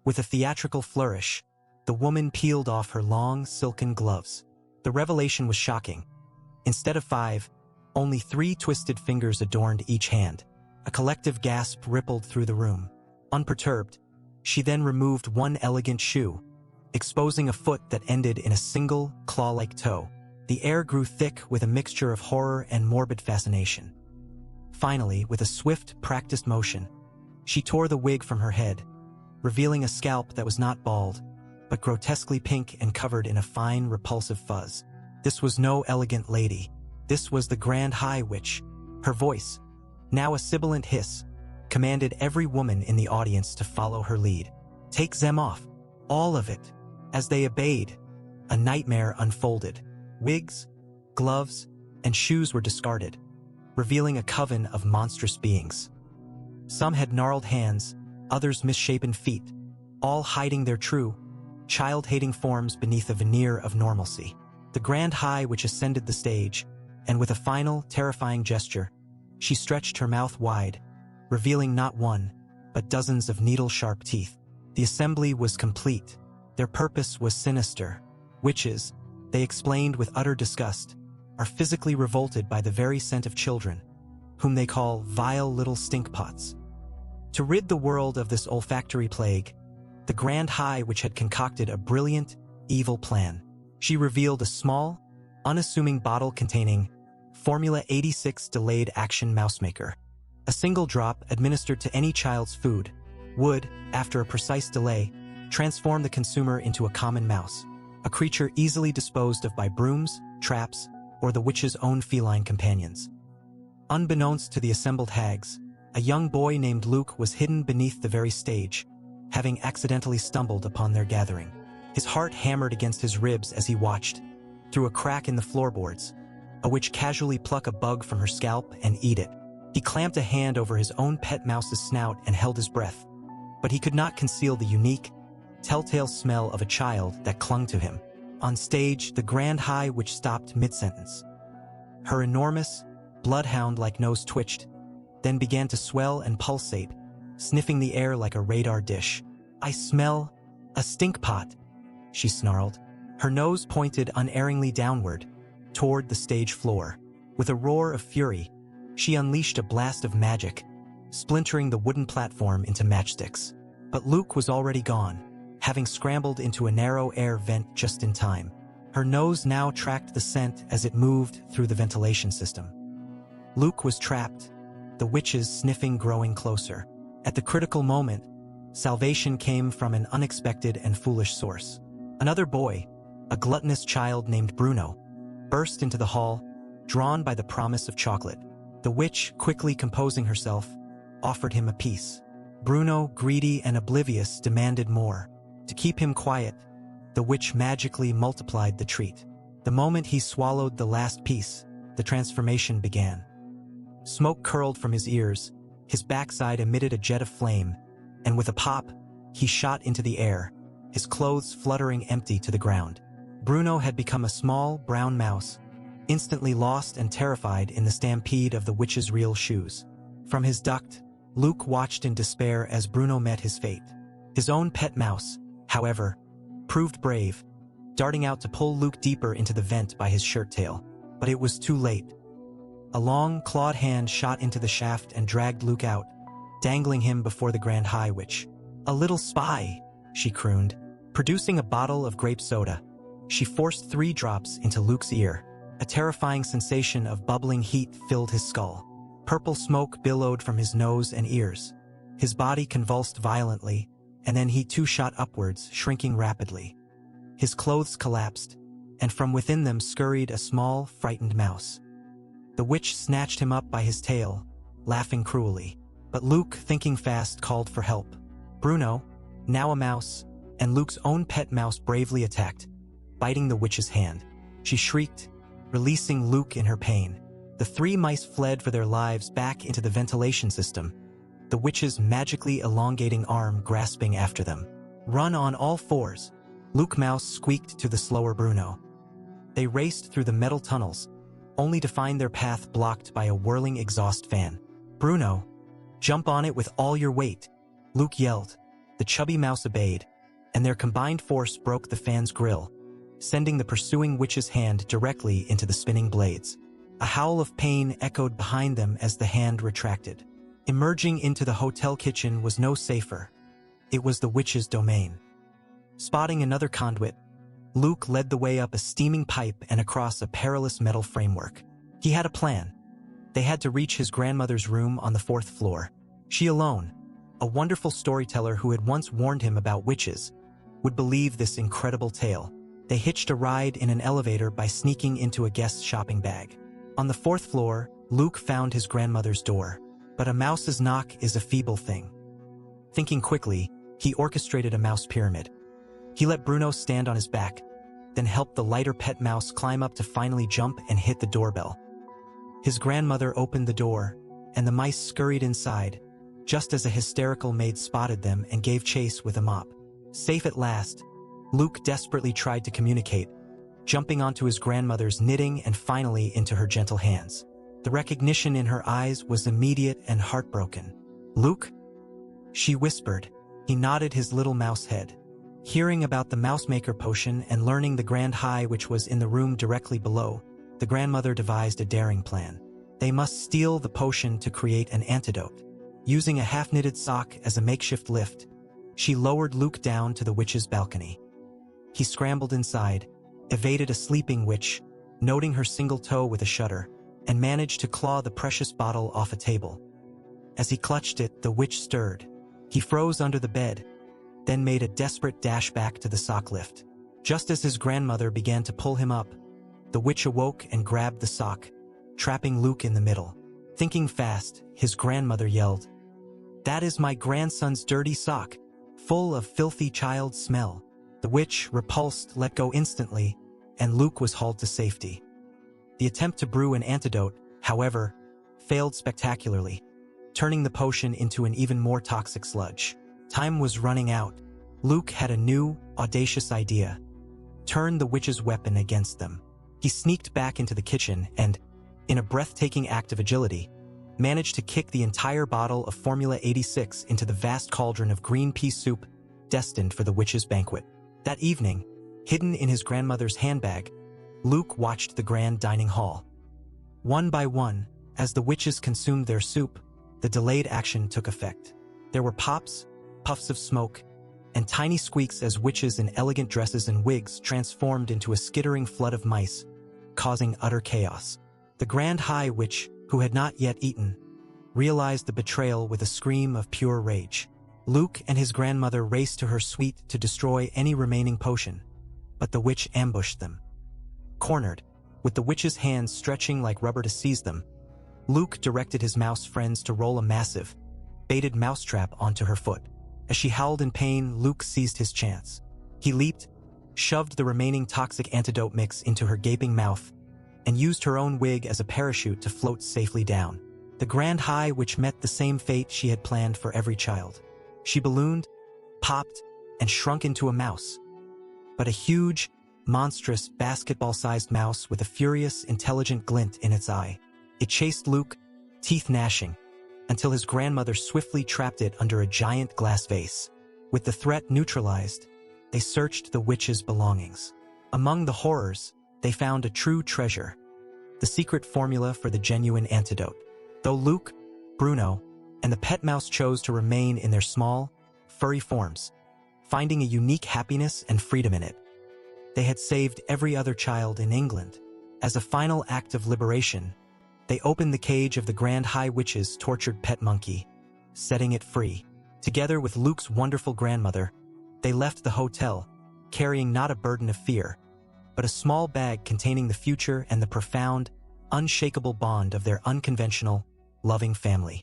With a theatrical flourish, the woman peeled off her long, silken gloves. The revelation was shocking. Instead of 5, only 3 twisted fingers adorned each hand. A collective gasp rippled through the room. Unperturbed, she then removed one elegant shoe, exposing a foot that ended in a single, claw-like toe. The air grew thick with a mixture of horror and morbid fascination. Finally, with a swift, practiced motion, she tore the wig from her head, revealing a scalp that was not bald, but grotesquely pink and covered in a fine, repulsive fuzz. This was no elegant lady. This was the Grand High Witch. Her voice, now a sibilant hiss, commanded every woman in the audience to follow her lead. Take them off. All of it. As they obeyed, a nightmare unfolded. Wigs, gloves, and shoes were discarded, revealing a coven of monstrous beings. Some had gnarled hands, others misshapen feet, all hiding their true, child-hating forms beneath a veneer of normalcy. The Grand High Witch ascended the stage, and with a final, terrifying gesture, she stretched her mouth wide, revealing not one, but dozens of needle-sharp teeth. The assembly was complete. Their purpose was sinister. Witches, they explained with utter disgust, are physically revolted by the very scent of children, whom they call vile little stinkpots. To rid the world of this olfactory plague, the Grand High Witch had concocted a brilliant, evil plan. She revealed a small, unassuming bottle containing Formula 86 Delayed Action Mousemaker. A single drop administered to any child's food would, after a precise delay, transform the consumer into a common mouse, a creature easily disposed of by brooms, traps, or the witch's own feline companions. Unbeknownst to the assembled hags, a young boy named Luke was hidden beneath the very stage, having accidentally stumbled upon their gathering. His heart hammered against his ribs as he watched, through a crack in the floorboards, a witch casually pluck a bug from her scalp and eat it. He clamped a hand over his own pet mouse's snout and held his breath, but he could not conceal the unique, telltale smell of a child that clung to him. On stage, the Grand High Witch stopped mid-sentence. Her enormous, bloodhound-like nose twitched, then began to swell and pulsate, sniffing the air like a radar dish. "I smell a stinkpot," she snarled. Her nose pointed unerringly downward, toward the stage floor. With a roar of fury, she unleashed a blast of magic, splintering the wooden platform into matchsticks. But Luke was already gone, having scrambled into a narrow air vent just in time. Her nose now tracked the scent as it moved through the ventilation system. Luke was trapped, the witch's sniffing growing closer. At the critical moment, salvation came from an unexpected and foolish source. Another boy, a gluttonous child named Bruno, burst into the hall, drawn by the promise of chocolate. The witch, quickly composing herself, offered him a piece. Bruno, greedy and oblivious, demanded more. To keep him quiet, the witch magically multiplied the treat. The moment he swallowed the last piece, the transformation began. Smoke curled from his ears, his backside emitted a jet of flame, and with a pop, he shot into the air, his clothes fluttering empty to the ground. Bruno had become a small, brown mouse, instantly lost and terrified in the stampede of the witch's real shoes. From his duct, Luke watched in despair as Bruno met his fate. His own pet mouse, however, proved brave, darting out to pull Luke deeper into the vent by his shirt tail. But it was too late. A long, clawed hand shot into the shaft and dragged Luke out, dangling him before the Grand High Witch. "A little spy," she crooned. Producing a bottle of grape soda, she forced 3 drops into Luke's ear. A terrifying sensation of bubbling heat filled his skull. Purple smoke billowed from his nose and ears. His body convulsed violently, and then he too shot upwards, shrinking rapidly. His clothes collapsed, and from within them scurried a small, frightened mouse. The witch snatched him up by his tail, laughing cruelly. But Luke, thinking fast, called for help. Bruno, now a mouse, and Luke's own pet mouse bravely attacked, biting the witch's hand. She shrieked, releasing Luke in her pain. The 3 mice fled for their lives back into the ventilation system, the witch's magically elongating arm grasping after them. "Run on all 4s, Luke Mouse squeaked to the slower Bruno. They raced through the metal tunnels, only to find their path blocked by a whirling exhaust fan. "Bruno, jump on it with all your weight," Luke yelled. The chubby mouse obeyed, and their combined force broke the fan's grill, sending the pursuing witch's hand directly into the spinning blades. A howl of pain echoed behind them as the hand retracted. Emerging into the hotel kitchen was no safer. It was the witch's domain. Spotting another conduit, Luke led the way up a steaming pipe and across a perilous metal framework. He had a plan. They had to reach his grandmother's room on the 4th floor. She alone, a wonderful storyteller who had once warned him about witches, would believe this incredible tale. They hitched a ride in an elevator by sneaking into a guest's shopping bag. On the 4th floor, Luke found his grandmother's door. But a mouse's knock is a feeble thing. Thinking quickly, he orchestrated a mouse pyramid. He let Bruno stand on his back, then helped the lighter pet mouse climb up to finally jump and hit the doorbell. His grandmother opened the door, and the mice scurried inside, just as a hysterical maid spotted them and gave chase with a mop. Safe at last, Luke desperately tried to communicate, jumping onto his grandmother's knitting and finally into her gentle hands. The recognition in her eyes was immediate and heartbroken. "Luke?" she whispered. He nodded his little mouse head. Hearing about the mousemaker potion and learning the grand high which was in the room directly below, the grandmother devised a daring plan. They must steal the potion to create an antidote. Using a half-knitted sock as a makeshift lift, she lowered Luke down to the witch's balcony. He scrambled inside, evaded a sleeping witch, noting her single toe with a shudder, and managed to claw the precious bottle off a table. As he clutched it, the witch stirred. He froze under the bed, then made a desperate dash back to the sock lift. Just as his grandmother began to pull him up, the witch awoke and grabbed the sock, trapping Luke in the middle. Thinking fast, his grandmother yelled, "That is my grandson's dirty sock, full of filthy child smell." The witch, repulsed, let go instantly, and Luke was hauled to safety. The attempt to brew an antidote, however, failed spectacularly, turning the potion into an even more toxic sludge. Time was running out. Luke had a new, audacious idea. Turn the witch's weapon against them. He sneaked back into the kitchen and, in a breathtaking act of agility, managed to kick the entire bottle of Formula 86 into the vast cauldron of green pea soup destined for the witch's banquet. That evening, hidden in his grandmother's handbag, Luke watched the grand dining hall. One by one, as the witches consumed their soup, the delayed action took effect. There were pops, puffs of smoke, and tiny squeaks as witches in elegant dresses and wigs transformed into a skittering flood of mice, causing utter chaos. The Grand High Witch, who had not yet eaten, realized the betrayal with a scream of pure rage. Luke and his grandmother raced to her suite to destroy any remaining potion, but the witch ambushed them. Cornered, with the witch's hands stretching like rubber to seize them, Luke directed his mouse friends to roll a massive, baited mousetrap onto her foot. As she howled in pain, Luke seized his chance. He leaped, shoved the remaining toxic antidote mix into her gaping mouth, and used her own wig as a parachute to float safely down. The Grand High Witch met the same fate she had planned for every child. She ballooned, popped, and shrunk into a mouse. But a huge, monstrous, basketball-sized mouse with a furious, intelligent glint in its eye. It chased Luke, teeth gnashing, until his grandmother swiftly trapped it under a giant glass vase. With the threat neutralized, they searched the witch's belongings. Among the horrors, they found a true treasure, the secret formula for the genuine antidote. Though Luke, Bruno, and the pet mouse chose to remain in their small, furry forms, finding a unique happiness and freedom in it, they had saved every other child in England. As a final act of liberation, they opened the cage of the Grand High Witch's tortured pet monkey, setting it free. Together with Luke's wonderful grandmother, they left the hotel, carrying not a burden of fear, but a small bag containing the future and the profound, unshakable bond of their unconventional, loving family.